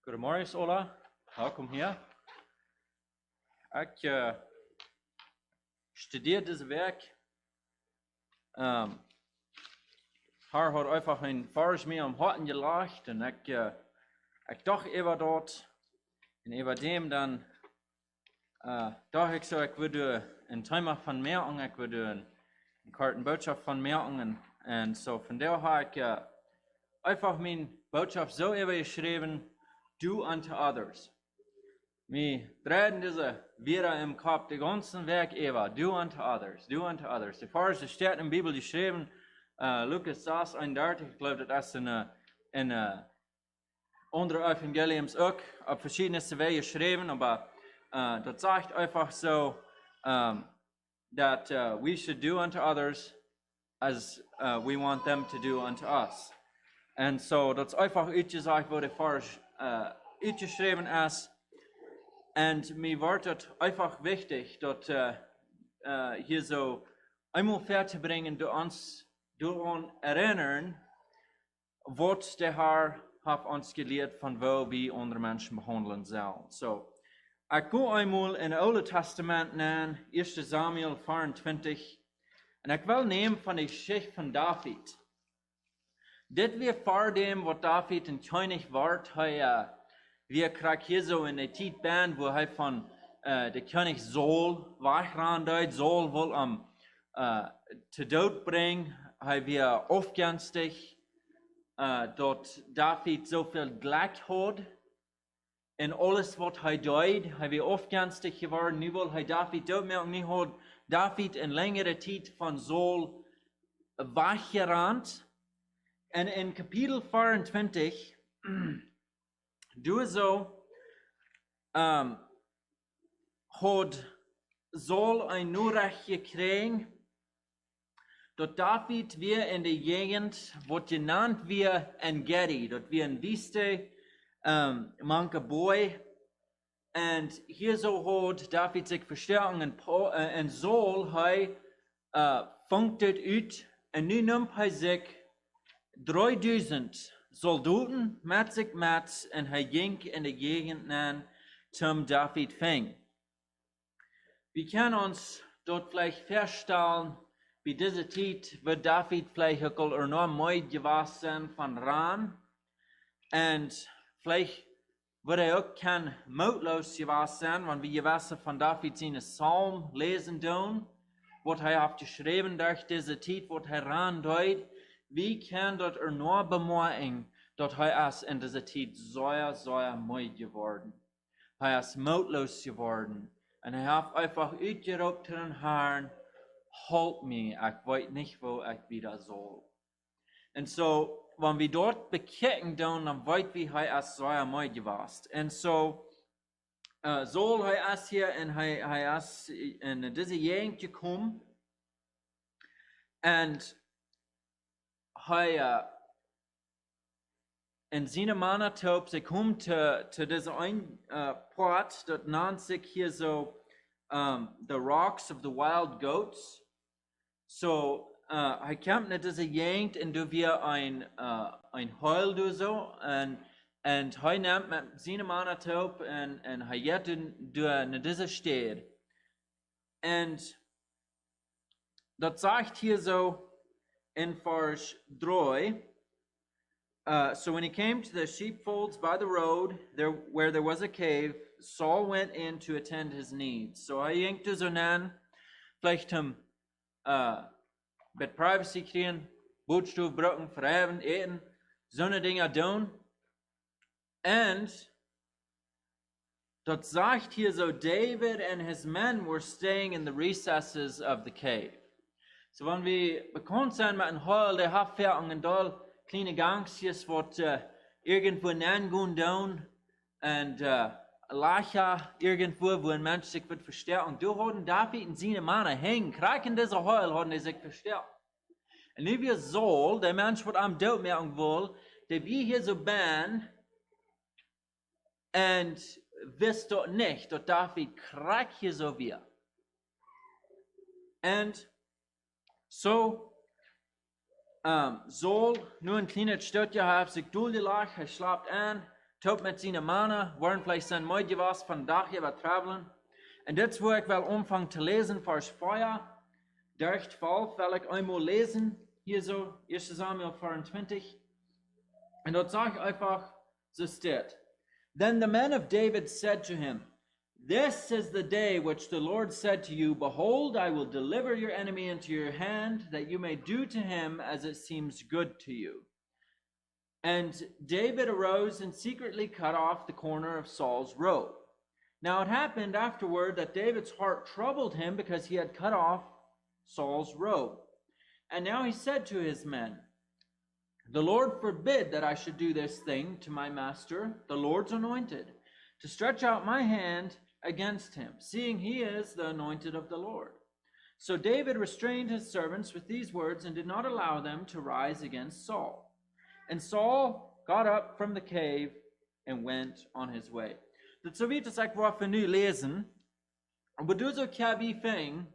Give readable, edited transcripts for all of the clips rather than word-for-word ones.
Goedemorgen, Ola. Welkom hier. Ik studeer dit werk. Haar had einfach een Vers mir am Harten gelegt und ich dacht über dort und über dem dann dachte ich so, ich würde ein Thema von Merken, ich würde eine korte Botschaft von Merken und so von der habe ich einfach meine Botschaft so übergeschrieben, do unto others. Wir drehen diese wieder im Kopf, die ganzen Werk über, do unto others, do unto others. Die Vers steht in der Bibel geschrieben, Lukas 6:31, ich glaube, das ist in andere Evangeliums auch auf verschiedene Wege geschrieben, aber das sagt einfach so, that we should do unto others as we want them to do unto us. Und so, das ist einfach gesagt, wo der Vers geschrieben ist. Und mir wird es einfach wichtig, dort hier so einmal fertig bringen, uns erinnern, was der Herr hat uns gelehrt, von wo wir andere Menschen behandeln sollen. So, ich gehe einmal in das Alte Testament nehmen, 1. Samuel 24, und ich will nehmen von der Geschichte von David. Das wir vor dem, was David ein König wird, wir kriegen hier so in der Zeit bin, wo er von der König Saul wegrennt, Saul will zu Tod bringen, wir aufgänstig, dort David so viel Glück hat, in alles, was er tut, wir aufgänstig geworden, nu will David dort mehr und nicht hat David in längere Zeit von Saul weggerannt. Und in Kapitel 24, du so, hat Saul ein Nurrecht gekriegt, dort David wir in der Gegend, wo genannt wir Engedi, dort wir in Wüste, manche Boy, und hier so hat David sich verstärkt und Saul funktet ut, und nu nimmt er sich 3000 Soldaten mit sich mit, und er ging in der Gegend nach zum David fing. Wir können uns dort vielleicht feststellen, wie diese Zeit wird David vielleicht auch enorm müde gewesen von Ran, und vielleicht wird auch kein mutlos gewesen, wenn wir gewesen von David seine Psalm lesen tun, was er hat geschrieben durch diese Zeit, wo er ran tut. Wie kann dort nur bemerken, dass er ist in dieser Zeit sehr müde geworden. Er ist mutlos geworden. Und er hat einfach ausgerufen zu den Herrn, halt mich, ich weiß nicht, wo ich wieder soll. Und so, wenn wir dort bekicken, dann weiß wir, er ist sehr müde gewesen. Und so, Saul, er ist hier und er ist in diese Gegend gekommen. Und in seinem Manatop, sie kommt zu dieser einen Port, dort nennt sich hier so the Rocks of the Wild Goats. So, er kommt in diese Gegend und du wir ein Heul du so und er nimmt mit seinem Manatop und er geht in diese Stadt. Und das sagt hier so, in Vers 3, so when he came to the sheepfolds by the road, where there was a cave, Saul went in to attend his needs. So er ging so nan, vielleicht mit Privacy kriegen, Bootstoff brücken, verheben, eten, so eine Dinge tun. Und dort sagt hier so, David and his men were staying in the recesses of the cave. So wenn wir bekannt sind mit einem Heul, der hat und da kleine Gangsters, was irgendwo hingehen tun und Lacher irgendwo, wo ein Mensch sich wird verstärken. Du hatten David und seine Männer hängen, kriegen diese Heul, hatten die sich verstärkt. Und nicht wie Saul, der Mensch, was am Tod merken will, der wir hier so bin, und wisst dort nicht, dass David kriegt hier so wir. Und so, Saul, nur ein kleines Stück gehabt, sich durchgelacht, er schlaft an, tot met zijn mannen, waren vielleicht zijn moeite was van dag über travelen. En dit is waar ik wel omvang te lezen, vers 4, derde val, wil ik eenmaal lezen, hier zo, 1 Samuel 24. En dat zag ik einfach, so steht. Then the men of David said to him, This is the day which the Lord said to you, Behold, I will deliver your enemy into your hand, that you may do to him as it seems good to you. And David arose and secretly cut off the corner of Saul's robe. Now it happened afterward that David's heart troubled him because he had cut off Saul's robe. And now he said to his men, The Lord forbid that I should do this thing to my master, the Lord's anointed, to stretch out my hand against him, seeing he is the anointed of the Lord. So David restrained his servants with these words and did not allow them to rise against Saul. And Saul got up from the cave and went on his way. Dat zo weet als ik wat we nu lezen. Maar dus ook ja wie ving.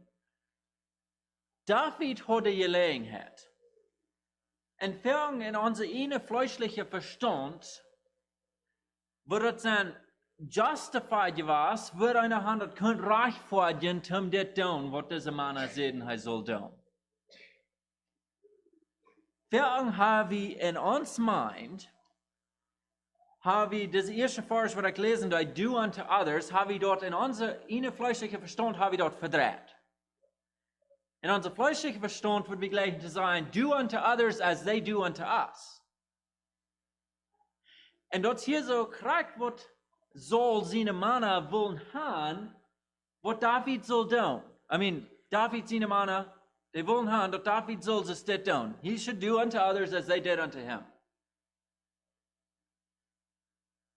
David had de gelegenheid. En ving in onze ene fleischliche Verstand, waar het zijn justified was, waar eine hand het kunt rechtvaardigen, om dit doen, wat deze man zeden hij zal doen. Ving haben wir in ons mind, haben wir das erste Vers, was ich lesen, da do unto others, haben wir dort in unser fleischlichen Verstand, haben wir dort verdreht. In unser fleischlichen Verstand wird wir gleich zu sein, do unto others as they do unto us. Und dort hier so kriegt, was soll seine Männer wollen haben, was David soll tun. David seine Männer, die wollen haben, dass David soll es das tun. He should do unto others as they did unto him.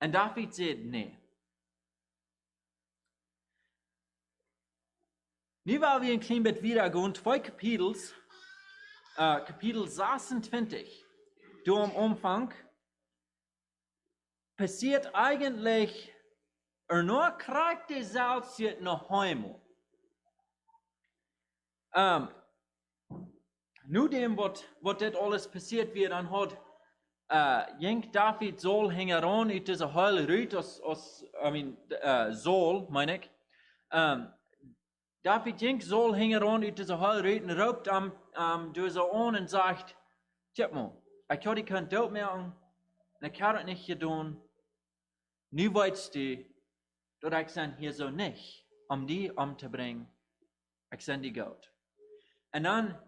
Und David sagt, nee. Nu wollen wir ein klein bisschen wiedergehen, 2 Kapitels, Kapitel 26, du am Umfang, passiert eigentlich, nur kriegt die Salz jetzt noch einmal. Nu dem, was das alles passiert wird, dann hat Jenk David Saul heran uit deze hele ruit, Saul, meine ich. David Jenk Saul heran uit deze hele ruit en roept deze aan en sagt, tja man, ik had die kein dood maken, en ik had het niet gedaan. Nu weet du, dat ik zijn hier zo niet, om die om te brengen. Ik zijn die goed. En dan,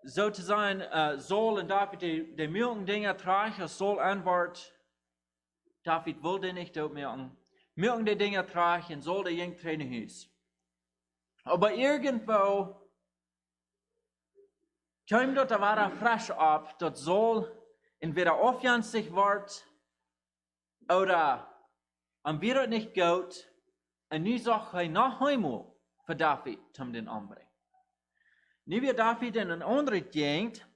zo te zijn, Saul en David die milden dingen tragen, als Saul antwoordt, David wilde niet doodmerken, milden die dingen tragen en Saul die ging trainen huis. Aber irgendwo kwam dat er war frisch op, dat Saul entweder aufjanstig wordt, oder weer het niet goed, en nu zag hij nog eenmaal voor David om den ombrengen. Nu weer David in een andere gegend.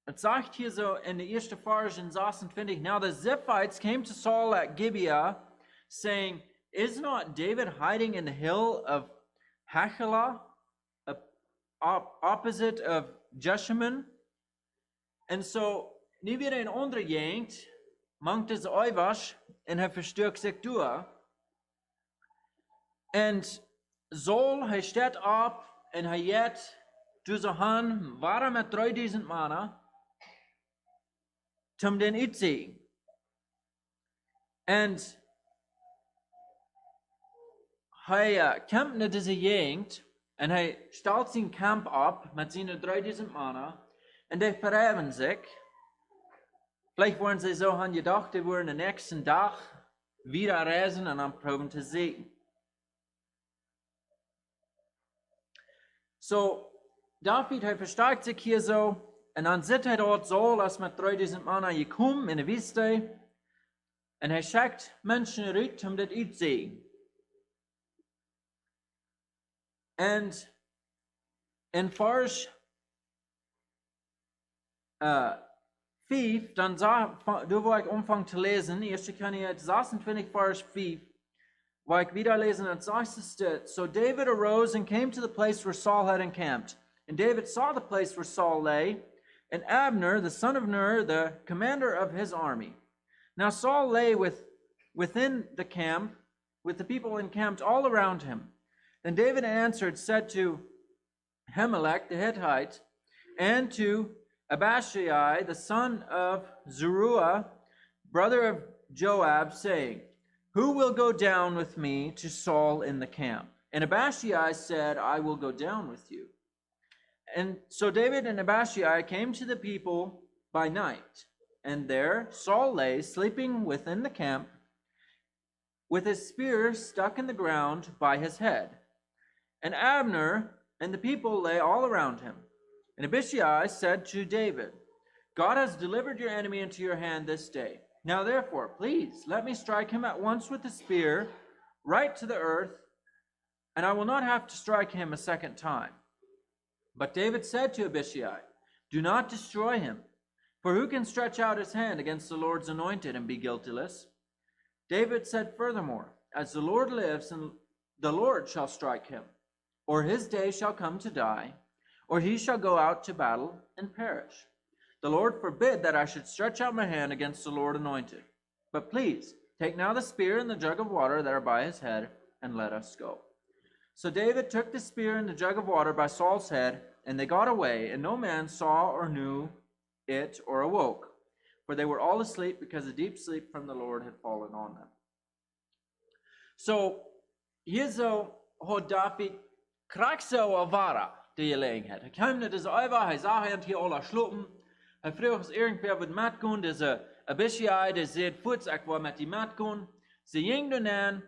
Het zegt hier zo in de eerste vers in 26, Now the Ziphites came to Saul at Gibeah, saying, Is not David hiding in the hill of Hachilah, opposite of Jeshimon? En zo, nu weer in een andere gegend, mangt het oiwasch en hij versterkt zich door. En Saul, hij staat op en hij jet door zijn hand, waren met 3000 mannen, om den uitzien. En hij kampt naar deze gegend en hij stelt zijn kamp op met zijn 3000 mannen en die verheven zich. Vielleicht waren sie so an gedacht, die würden den nächsten Tag wieder reisen und dann proben zu sehen. So, David, hij verstärkt sich hier so, und dann sitzt er dort Saul, als mit 3000 Mann gekommen in der Wüste, und er schickt Menschen uit, um das zu sehen. Und in Vers 5, dann du wo ich anfangen zu lesen, erst kann ich jetzt 26 Vers 5, wo ich wieder lesen, und sagt, So David arose and came to the place where Saul had encamped. And David saw the place where Saul lay, and Abner, the son of Ner, the commander of his army. Now Saul lay within the camp, with the people encamped all around him. Then David answered, said to Ahimelech the Hittite, and to Abishai, the son of Zeruiah, brother of Joab, saying, who will go down with me to Saul in the camp? And Abishai said, I will go down with you. And so David and Abishai came to the people by night, and there Saul lay sleeping within the camp, with his spear stuck in the ground by his head. And Abner and the people lay all around him. And Abishai said to David, God has delivered your enemy into your hand this day. Now therefore, please, let me strike him at once with the spear, right to the earth, and I will not have to strike him a second time. But David said to Abishai, do not destroy him, for who can stretch out his hand against the Lord's anointed and be guiltless? David said furthermore, as the Lord lives, and the Lord shall strike him, or his day shall come to die, or he shall go out to battle and perish. The Lord forbid that I should stretch out my hand against the Lord anointed. But please, take now the spear and the jug of water that are by his head, and let us go. So David took the spear and the jug of water by Saul's head, and they got away, and no man saw or knew it or awoke, for they were all asleep, because a deep sleep from the Lord had fallen on them. So hier zo had David krijgt zo een ware die gelegenheid. Hij kwam naar deze over, hij zag hem hier alle slopen. Hij vroeg of irgendwer wat metgaan. Deze Abishai, die zei, voets, ik wil met die metgaan. Ze ging dan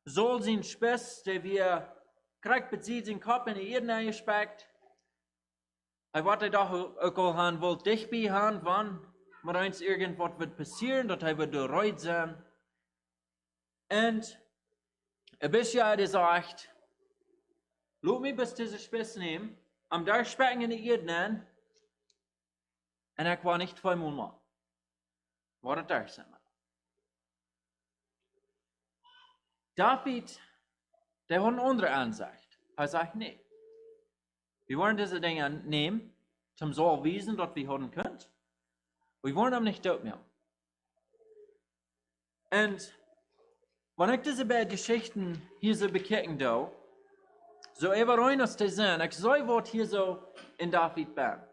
Saul zijn spes, die weer krijgt bezit zijn kop in de erde gespekt. Hij wat hij doch ook al gaan wil dichtbij gaan, van, maar eens irgendwas wird passieren, dat hij wird doorreut zijn. En Abishai, die sagt, laat mij bis deze spes nemen, am daar spekken in de erde, en ik wil niet twee maal maken. Wat het daar zijn. David, der hat eine andere Ansicht. Er sagt, nee. Wir wollen diese Dinge nehmen, zum so wissen, dass wir haben können. Wir wollen ihm nicht tot mehr. Und wenn ich diese beiden Geschichten hier so bekicken da, so überrein aus der Sinn, ich soll was hier so in David bin.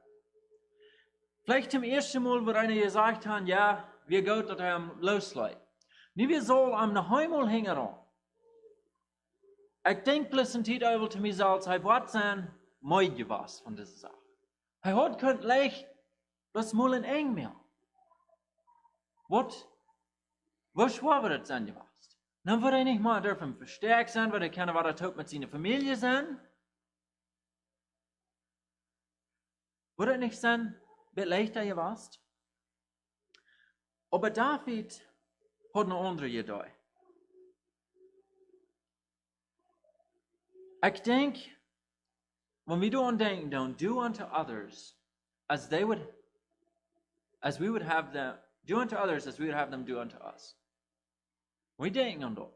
Vielleicht zum ersten Mal, wo einer gesagt hat, ja, wie gut, dass er loslässt. Nu, wir sollen am noch einmal hängen. Ich denke bloß in Zeit over zu mir selbst, hij wat zijn mooi was von dieser Sache. Hij had kunt leicht bloß mal in eng mehr. Wat schwer wird es sein gewesen? Dann wird er nicht mal dürfen verstärkt sein, weil er kann was er tut mit seiner Familie sein. Wird er nicht sein, wird leichter gewesen? Aber David hat eine andere Idee. Ich denke, when we don't denken, don't do unto others as we would have them do unto others as we would have them do unto us. We denken an dort.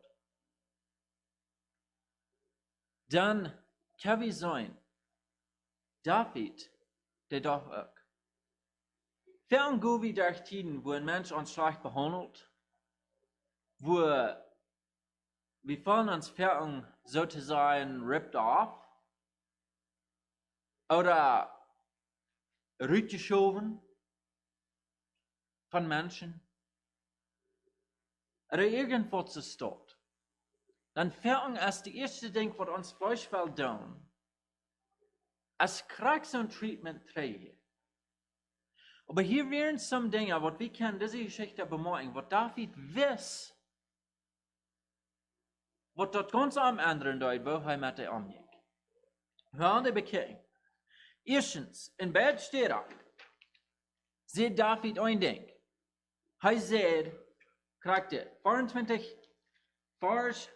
Dann kann wir sein, David, der doch auch. Fern go wie durch Tiden, wo ein Mensch uns schlecht behandelt, wo wir fallen uns Fern sozusagen ripped off oder rütgeschoben von Menschen oder irgendwas ist dort. Dann Fern ist die erste Ding, was uns Fleischfeld tun, als kriegst du ein Treatment träge. Aber hier wären some Dinge, was wir können diese Geschichte bemerken, was David weiß, was dort ganz am anderen deut, wo er mit der umging. Hören die bekijken. Erstens, in Bed steht er, sieht David ein Ding. Er sagt, kriegt er 24 Vers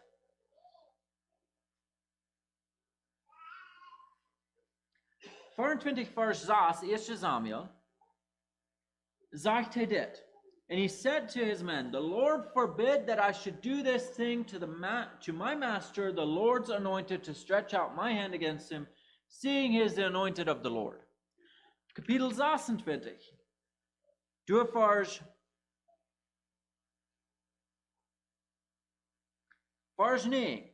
24 Vers 6, 1 Samuel, sagt er das. And he said to his men, the Lord forbid that I should do this thing to my master, the Lord's anointed, to stretch out my hand against him, seeing he is the anointed of the Lord. Kapitel 26. Durch Vers 9.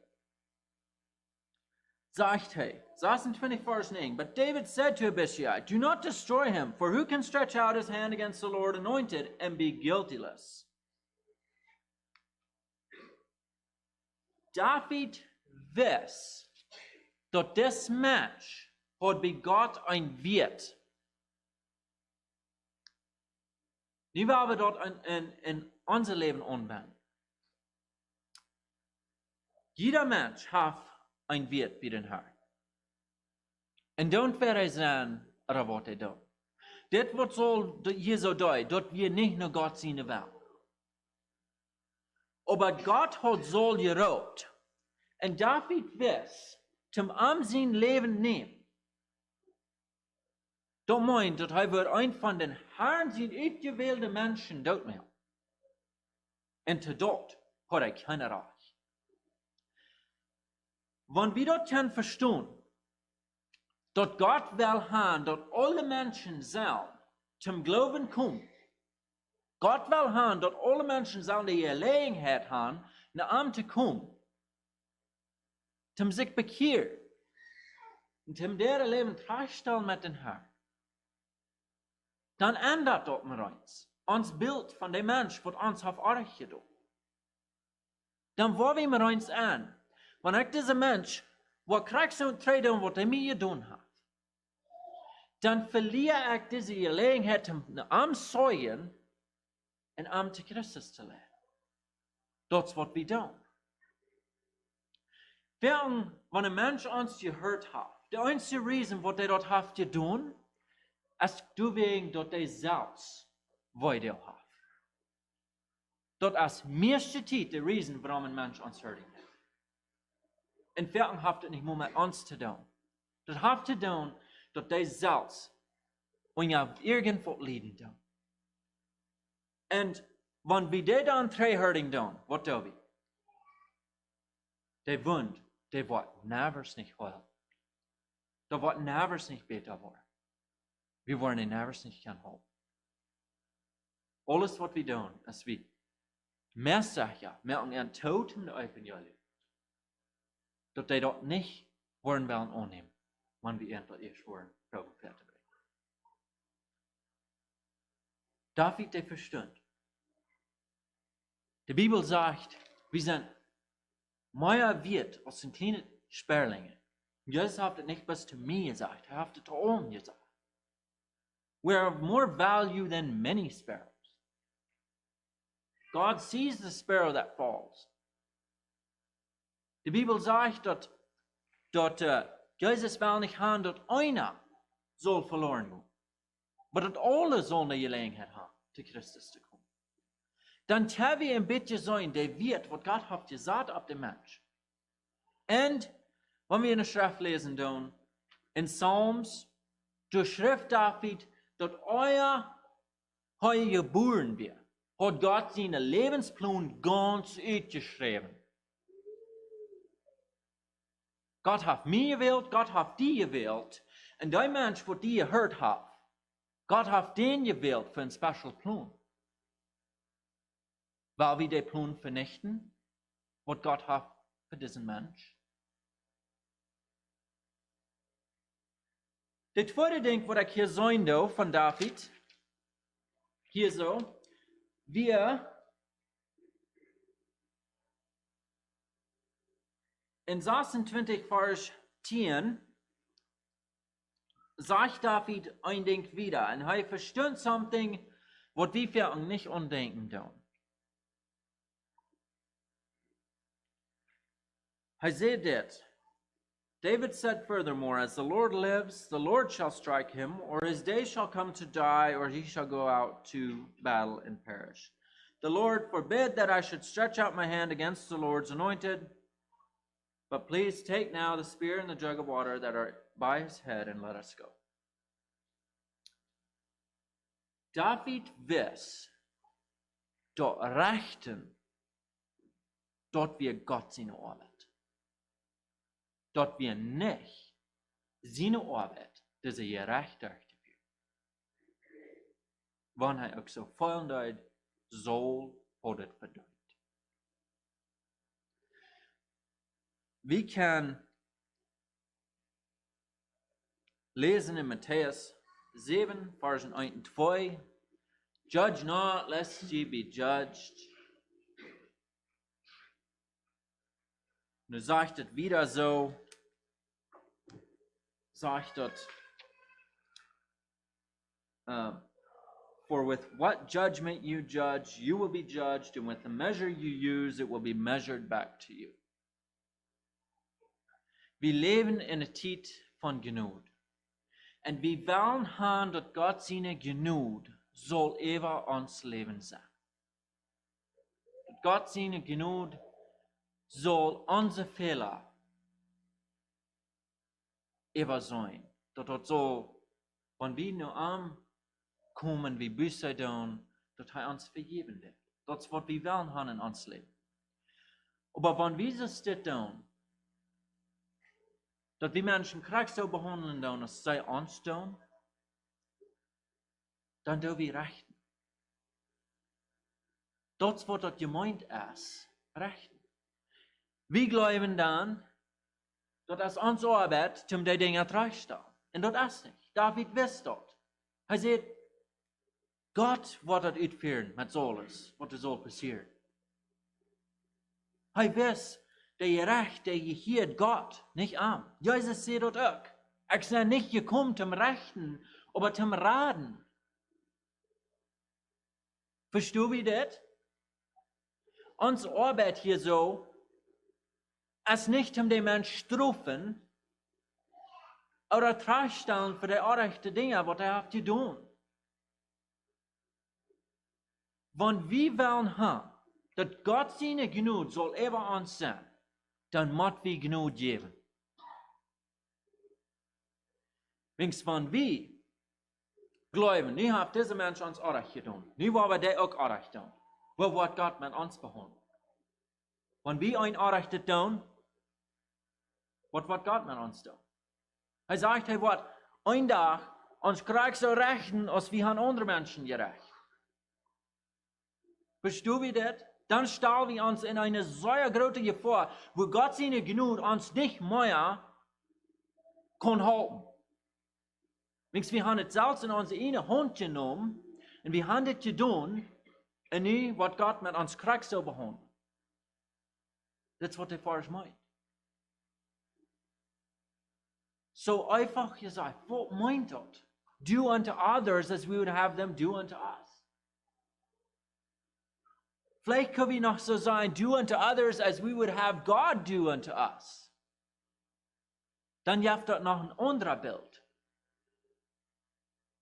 Sagt he, 26 Vers 9. But David said to Abishai, do not destroy him, for who can stretch out his hand against the Lord anointed and be guiltless? David wist dat this Mensch had begot ein Wirt. Nu waar we dat in unser Leben anwenden. Jeder Mensch hat ein Wirt bij den Herrn. En dan wird er zijn, oder wat hij doet. Dit wat soll hier so doen, dat wir nicht nur Gott seine Welt. Aber Gott hat soll gerobt. En David wist, zum sein Leben nehmen. Dat meint, dat hij wordt een van den Herrn zijn uitgewählte Menschen dood meer. En te dood had hij keine Recht. Wenn wir dat können verstehen, dat Gott will haben, dat alle Menschen sollen zum Glauben kommen. Gott will haben, dat alle Menschen sollen die Gelegenheit haben, naar ihm te komen. Zum sich bekehren. Und zum deren Leben tragstellen mit den Herrn. Dan ändert dat maar ons beeld van de mens wat ons heeft aangedaan. Dan waar we maar eens aan, wanneer ik deze mens, wat krijg zo'n treden wat hij mij gedaan heeft, dan verlier ik deze gelegenheid om aan zeugen en aan te Christus te leiden. Dat is wat we doen. Wanneer een mens ons gehoord heeft, de enige reden wat hij dat heeft gedaan, is wegen dat hij zelfs weideel heeft. Dat is meeste tijd de reden waarom een mens ons hoort. En verder heeft het niet meer met ons te doen. Dat heeft te doen dat hij zelfs irgendwo lijden doen. En wanneer we dit dan treeherding doen, wat doen we? Die wund, die wordt nergens niet heil. Dat wordt nergens niet beter worden. We worden in nergens niet kan helpen. Alles wat we doen, is we meer zeggen, met een dood in de evangelie, dat die dat niet worden willen aannemen, wanneer we eindelijk eerst worden probeeren te brengen. David, die verstond. De Bibel sagt, wir sind mehr wert als ein kleine Sperlinge. Jesus hat es nicht bis zu mir gesagt, er hat es zu uns gesagt. We are of more value than many sparrows. God sees the sparrow that falls. De Bibel sagt, dat Jesus will nicht haben, dat einer soll verloren gehen. Maar dat alle sollen die Gelegenheit haben, zu Christus zu kommen. Dann können wir ein bisschen sein, der wird, was Gott hat gesagt auf den Mensch. Und wenn wir in der Schrift lesen, dann, in Psalms, durch Schrift David, dat euer geboren wird, hat Gott seine Lebensplan ganz uitgeschreven. Gott hat mich gewählt, Gott hat die gewählt, und der Mensch, der die gehört hat, Gott hat den gewählt für einen special Plan. Weil wir den Plan vernichten, was Gott hat für diesen Mensch. Der tweede ding wat ik hier zijn doe van David, hier zo, wir in 26 Vers 10 sagt David ein Ding wieder und er versteht something, was wir für nicht undenken tun. Er sagt das. David said furthermore, as the Lord lives, the Lord shall strike him, or his day shall come to die, or he shall go out to battle and perish. The Lord forbid that I should stretch out my hand against the Lord's anointed, but please take now the spear and the jug of water that are by his head, and let us go. David wist, dat rechten, dat wir Gott seine Arbeit. Dat wir nicht seine Arbeit, diese Gerechtigkeit führen. wann hij ook zo volendheid zal het bedoelt. We kan lesen in Matthäus 7, Versen 1 und 2. Judge not, lest ye be judged. Nu sagt het wieder so, sagt het, for with what judgment you judge, you will be judged, and with the measure you use, it will be measured back to you. We leven in een tijd van genoeg. En we willen gaan dat God zijn genoeg zal eeuwig ons leven zijn. Dat God zijn genoeg zal onze Fehler eeuwig zijn. Dat het zal, wanneer we nu aankomen, wie Buße doen, dat hij ons vergeven wird. Dat is wat we willen gaan in ons leven. Aber wanneer we dit doen, dat we mensen krijg zo behandelen doen als zij ons doen, dan doen we rechten. Dat is wat dat gemeint is, rechten. We geloven dan, dat is onze arbeid om die dingen terecht te stellen. En dat is niet. David wist dat. Hij zei, God wordt het uitvoeren met alles, wat er zal passeren. Hij wist, dat je recht, dat je hier God niet aan. Jezus zei dat ook. Ik ben niet gekomen om rechten, maar om raden. Verstehen we dat? Onze arbeid hier zo, is niet om die mens straffen, oder terechtstellen voor de onrechte dingen, wat hij heeft gedaan. Want wie willen gaan, dat God zijn genoeg zal eeuwig ons zijn, dan moet we genoeg geven. Wings van wie geloven, nu heeft deze mens ons onrecht gedaan. Nu willen we die ook onrecht doen. Wat wordt God met ons behandelen? Wanneer we een onrecht doen, wat wordt God met ons doen? Hij zegt, hij wordt een dag ons krijgt zo rechten als we aan andere mensen gerecht. Verstehen we dat? Dan stellen we ons in eine sehr grote Gefahr, wo Gott seine Gnade uns nicht mehr kann halten. Wir haben es selbst in unsere eine Hand genommen und wir haben es getan und nu wird Gott mit uns krijgt so behandelt. Das ist, was der Vers meint. So einfach gesagt, was meint das? Do unto others as we would have them do unto us. Vielleicht können wir noch so sein, do unto others as we would have God do unto us. Dann gibt es noch ein anderes Bild.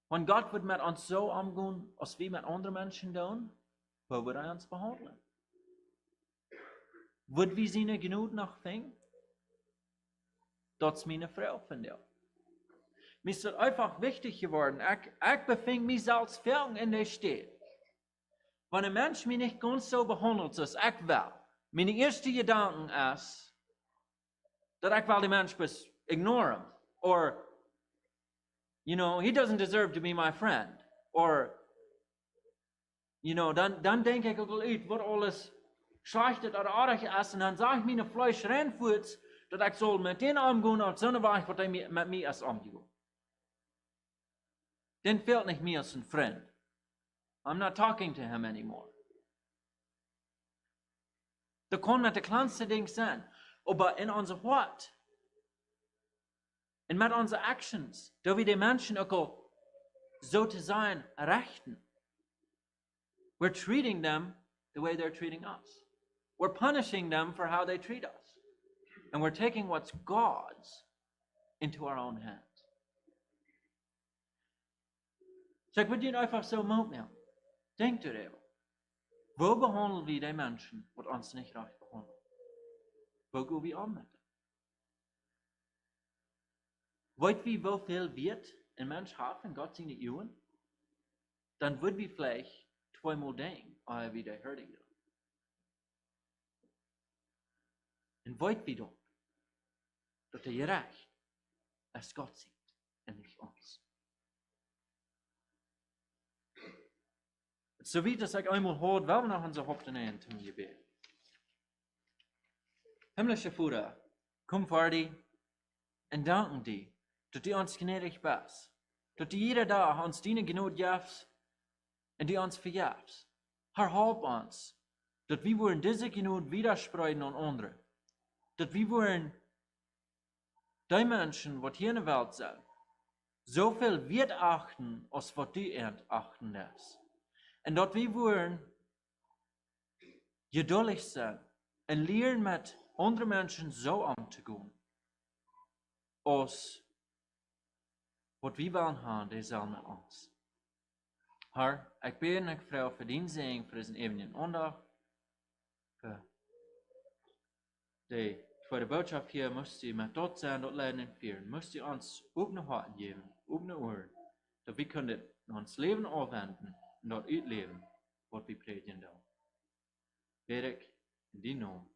Wenn Gott wird mit uns so umgehen, als wir mit anderen Menschen tun, wo wird er uns behandeln? Wird wir seine Gnade noch finden? Das ist meine Frau von dir. Mir ist einfach wichtig geworden, ich befinde mich selbst viel in der Stadt. Wenn ein Mensch mich nicht ganz so behandelt, als ich will, meine erste Gedanken ist, dass ich will den Mensch ignorieren. Or, he doesn't deserve to be my friend. Or, dann denke ich auch uit, was alles schlecht oder aardig ist, und dann sage ich meine Fleisch reinfuhrt, dass ich soll mit denen umgehen, auf so eine Weise, was er mit mir ist umgehen. Den fehlt nicht mir als ein Freund. I'm not talking to him anymore. Das kann mit der kleinsten Ding sein. Aber in unser Wort, und mit unseren Actions, da wir die Menschen auch so zu sein rechten. We're treating them the way they're treating us. We're punishing them for how they treat us. And we're taking what's God's into our own hands. So ich würde Ihnen einfach so mitnehmen. Denkt darüber. Wo behandeln wir die Menschen, die uns nicht recht behandeln? Wo gehen wir an mit dem? Wollt wie wie viel wird ein Mensch haben, Gott seine Ehren? Dann würden wir vielleicht zweimal denken, wie der hurting will. Und wollt wie doch, dass der gerecht als Gott sieht und nicht uns. so wie das ich einmal hoort, wel we nog onze hoofden in zum Gebet. Himmlische Vater, komm vor dir und danken dir, dass du uns gnädig bist, dass du jeder Tag uns deine Gnade gibst und die uns vergibst. Herr, help uns, dass wir wollen diese Gnade widersprechen an andere, dass wir wollen die Menschen, die hier in der Welt sind, so viel wert achten, als was du achten lässt. Und dass wir wollen geduldig sein und lernen, mit anderen Menschen so umzugehen, als was wir wollen haben, die sollen mit uns. Herr, ich bete und ich frage für den Segen, für diesen ewigen Andacht, für die zweite Botschaft hier, musst du mit dort sein, dort leiden und führen, musst du uns offene Herzen geben, offene Ohren, dass wir können uns Leben anwenden und dort leben, was wir predigen. Bete ich in die Namen